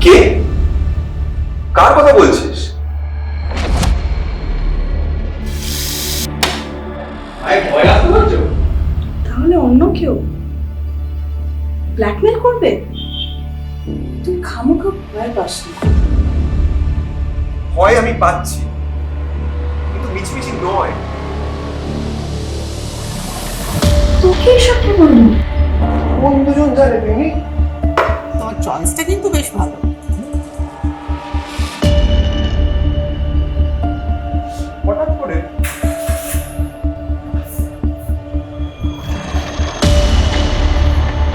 কে? কার কথা বলছিস? ভয় আসতে পারছো? তাহলে অন্য কেউ ব্ল্যাকমেল করবে? তুই খামোখা ভয় পাস না। ভয় আমি পাচ্ছি, কিন্তু মিছিমিছি নয়। তোকে এসব কে বললি? কোন দুজন জানে তুমি? তোমার চয়েসটা কিন্তু বেশ ভালো। হঠাৎ করে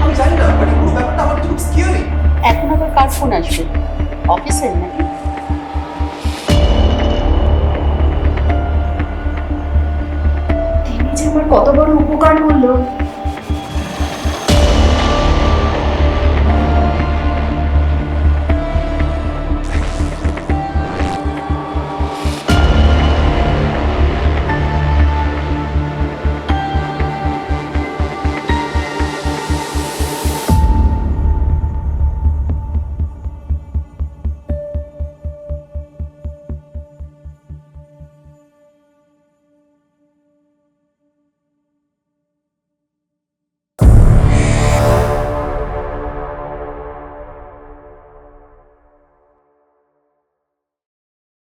আমি জানি না, মানে পুরো ব্যাপারটা আমার খুব স্কিয়ারি। এখন আবার কার ফোন আসবে? অফিসের নাকি? তিনি যে আমার কত বড় উপকার করলো